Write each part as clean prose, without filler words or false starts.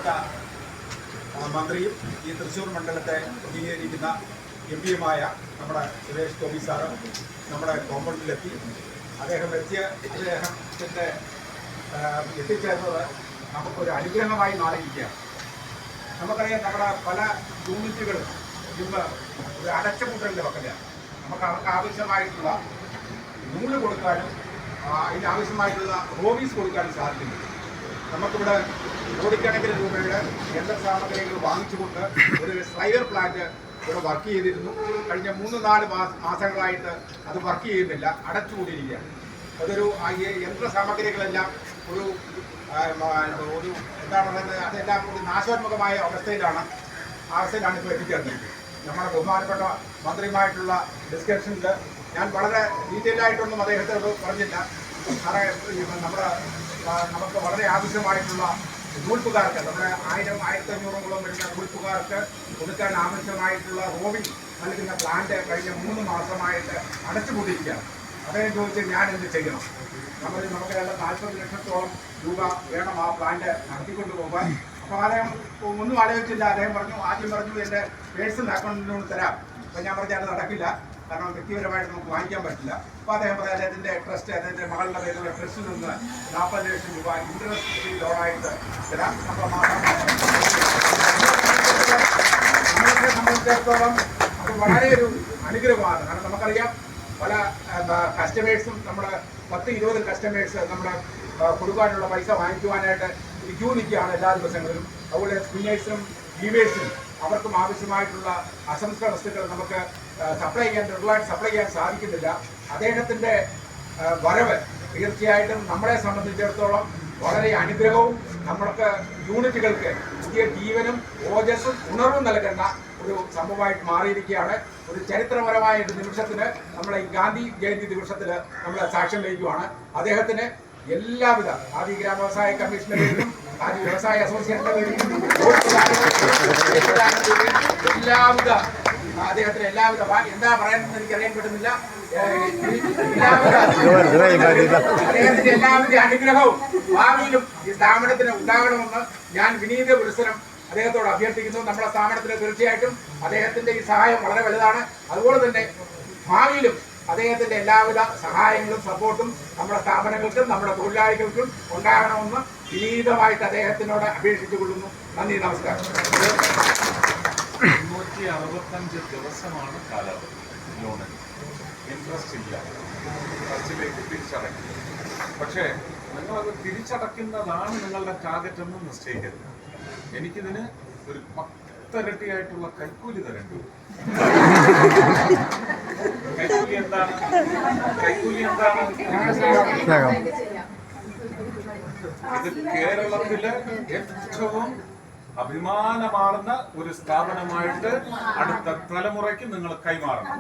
ബഹുമാനപ്പെട്ട മന്ത്രിയും ഈ തൃശ്ശൂർ മണ്ഡലത്തെ പ്രതിനിധീകരിക്കുന്ന എംപിയുമായ നമ്മുടെ സുരേഷ് ഗോപി സാറ് നമ്മുടെ കോമ്പൗണ്ടിലെത്തി. അദ്ദേഹത്തിൻ്റെ എത്തിച്ചേർന്നത് നമുക്കൊരു അനുഗ്രഹമായി മാറിയിരിക്കുകയാണ്. നമുക്കറിയാം, നമ്മുടെ പല യൂണിറ്റുകളും ഇന്ന് ഒരു അടച്ചുപൂട്ടലിൻ്റെ വക്കലാണ്. നമുക്ക് അവർക്ക് ആവശ്യമായിട്ടുള്ള നൂല് കൊടുക്കാനും ഇതിനാവശ്യമായിട്ടുള്ള ഹോബീസ് കൊടുക്കാനും സാധിക്കുന്നുണ്ട്. നമുക്കിവിടെ കോടിക്കണക്കിന് രൂപയുടെ യന്ത്രസാമഗ്രികൾ വാങ്ങിച്ചുകൊണ്ട് ഒരു സ്ലൈഡർ പ്ലാന്റ് ഇവിടെ വർക്ക് ചെയ്തിരുന്നു. കഴിഞ്ഞ 3-4 മാസങ്ങളായിട്ട് അത് വർക്ക് ചെയ്യുന്നില്ല, അടച്ചുകൂടിയിരിക്കുകയാണ്. അതൊരു യന്ത്രസാമഗ്രികളെല്ലാം ഒരു എന്താണ് പറയുന്നത്, അതെല്ലാം ഒരു നാശോന്മുഖമായ അവസ്ഥയിലാണ് ഇപ്പോൾ എത്തിച്ചേർന്നിരിക്കുന്നത്. നമ്മുടെ ബഹുമാനപ്പെട്ട മന്ത്രിയുമായിട്ടുള്ള ഡിസ്കഷനിൽ ഞാൻ വളരെ ഡീറ്റെയിൽ ആയിട്ടൊന്നും അദ്ദേഹത്തോട് പറഞ്ഞില്ല. നമുക്ക് വളരെ ആവശ്യമായിട്ടുള്ള നൂൽപ്പുകാർക്ക്, നമ്മുടെ 1000-1500 വരുന്ന നൂൽപ്പുകാർക്ക് കൊടുക്കാൻ ആവശ്യമായിട്ടുള്ള റോവിംഗ് നൽകുന്ന പ്ലാന്റ് കഴിഞ്ഞ 3 മാസമായിട്ട് അടച്ചുപൂട്ടിയിരിക്കുകയാണ്. അദ്ദേഹം ചോദിച്ചാൽ ഞാൻ എന്ത് ചെയ്യണം? നമുക്ക് 40 ലക്ഷത്തോളം രൂപ വേണം ആ പ്ലാന്റ് നടത്തിക്കൊണ്ട് പോകാൻ. അപ്പോൾ അദ്ദേഹം ഒന്നും ആലോചിച്ചില്ല. അദ്ദേഹം ആദ്യം പറഞ്ഞു എൻ്റെ പേഴ്സണൽ അക്കൗണ്ടിനോട് തരാം. അപ്പോൾ ഞാൻ പറഞ്ഞു അത് നടക്കില്ല, കാരണം വ്യക്തിപരമായിട്ട് നമുക്ക് വാങ്ങിക്കാൻ പറ്റില്ല. അപ്പോൾ അദ്ദേഹം പറയാം അദ്ദേഹത്തിൻ്റെ ട്രസ്റ്റ്, അദ്ദേഹത്തിൻ്റെ മകളുടെ പേരിലുള്ള ട്രസ്റ്റിൽ നിന്ന് 40 ലക്ഷം രൂപ ഇൻട്രസ്റ്റ് ഫ്രീ ലോണായിട്ട് തരാം. അപ്പോൾ നമ്മളെ സംബന്ധിച്ചിടത്തോളം അത് വളരെ ഒരു അനുഗ്രഹമാണ്. കാരണം നമുക്കറിയാം, പല കസ്റ്റമേഴ്സും നമ്മുടെ 10-20 കസ്റ്റമേഴ്സ് നമ്മുടെ കൊടുക്കാനുള്ള പൈസ വാങ്ങിക്കുവാനായിട്ട് ക്യൂ നിൽക്കുകയാണ് എല്ലാ ദിവസങ്ങളിലും. അതുപോലെ സ്പിന്നേഴ്സിനും വീവേഴ്സിനും അവർക്കും ആവശ്യമായിട്ടുള്ള അസംസ്കൃത വസ്തുക്കൾ നമുക്ക് റെഗുലറായിട്ട് സപ്ലൈ ചെയ്യാൻ സാധിക്കുന്നില്ല. അദ്ദേഹത്തിൻ്റെ വരവ് തീർച്ചയായിട്ടും നമ്മളെ സംബന്ധിച്ചിടത്തോളം വളരെ അനുഗ്രഹവും നമ്മൾക്ക് യൂണിറ്റുകൾക്ക് പുതിയ ജീവനും ഓജസ്സും ഉണർവും നൽകുന്ന ഒരു സംഭവമായിട്ട് മാറിയിരിക്കുകയാണ്. ഒരു ചരിത്രപരമായ ഒരു നിമിഷത്തിന് നമ്മളെ ഈ ഗാന്ധി ജയന്തി ദിവസത്തിൽ നമ്മൾ സാക്ഷ്യം വഹിക്കുകയാണ്. അദ്ദേഹത്തിന് എല്ലാവിധ ആദി ഗ്രാമവ്യവസായ കമ്മീഷന്റെ പേരിലും ആദി വ്യവസായ അസോസിയേഷന്റെ പേരിലും എല്ലാവിധ അദ്ദേഹത്തിന് എല്ലാവിധ എന്താ പറയാനെന്ന് എനിക്കറിയാൻ പറ്റുന്നില്ല. അദ്ദേഹത്തിന്റെ എല്ലാവിധ അനുഗ്രഹവും ഭാവിയിലും ഈ സ്ഥാപനത്തിന് ഉണ്ടാകണമെന്ന് ഞാൻ വിനീത പുരസ്സരം അദ്ദേഹത്തോട് അഭ്യർത്ഥിക്കുന്നു. നമ്മുടെ സ്ഥാപനത്തിന് തീർച്ചയായിട്ടും അദ്ദേഹത്തിന്റെ ഈ സഹായം വളരെ വലുതാണ്. അതുപോലെ തന്നെ ഭാവിയിലും അദ്ദേഹത്തിന്റെ എല്ലാവിധ സഹായങ്ങളും സപ്പോർട്ടും നമ്മുടെ സ്ഥാപനങ്ങൾക്കും നമ്മുടെ തൊഴിലാളികൾക്കും ഉണ്ടാകണമെന്ന് വിനീതമായിട്ട് അദ്ദേഹത്തിനോട് അപേക്ഷിച്ചു കൊള്ളുന്നു. നന്ദി, നമസ്കാരം. 365 ദിവസമാണ് കാലാവധി ലോണിന്. ഇൻട്രസ്റ്റ് ഇല്ല, ഫസ്റ്റിലേക്ക് തിരിച്ചടയ്ക്കും. പക്ഷേ നിങ്ങളത് തിരിച്ചടയ്ക്കുന്നതാണ് നിങ്ങളുടെ ടാർഗറ്റ് എന്ന് നിശ്ചയിക്കരുത്. എനിക്കിതിന് ഒരു 10 ഇരട്ടിയായിട്ടുള്ള കൈക്കൂലി തരേണ്ടി വരും. കൈക്കൂലി എന്താണ്? ഇത് കേരളത്തിലെ ഏറ്റവും അഭിമാനമാർന്ന ഒരു സ്ഥാപനമായിട്ട് അടുത്ത തലമുറയ്ക്ക് നിങ്ങൾ കൈമാറണം.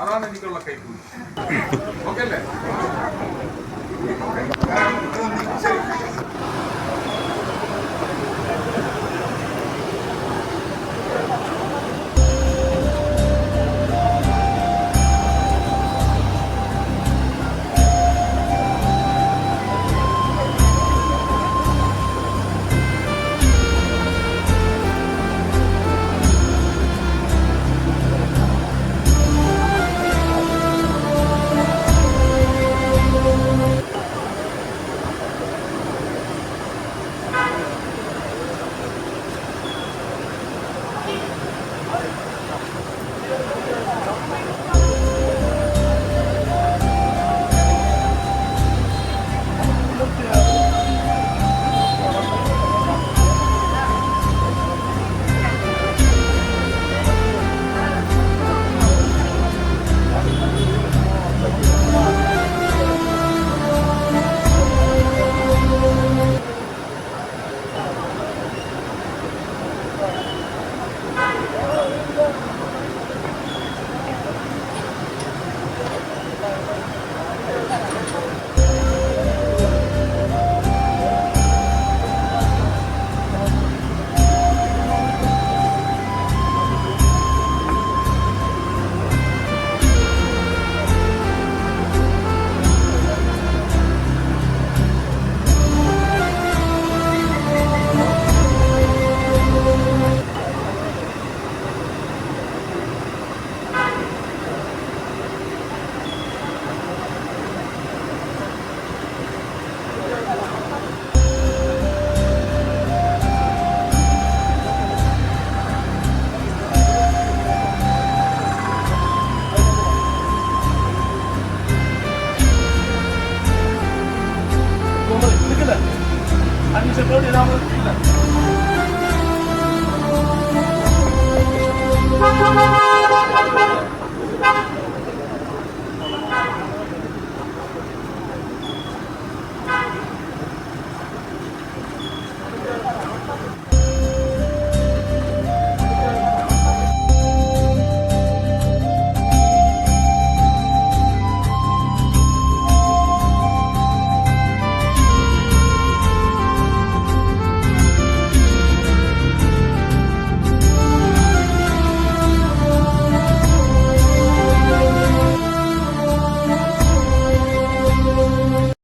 അതാണ് എനിക്കുള്ള കൈക്കൂലി. ഓക്കെ അല്ലേ? Thank you.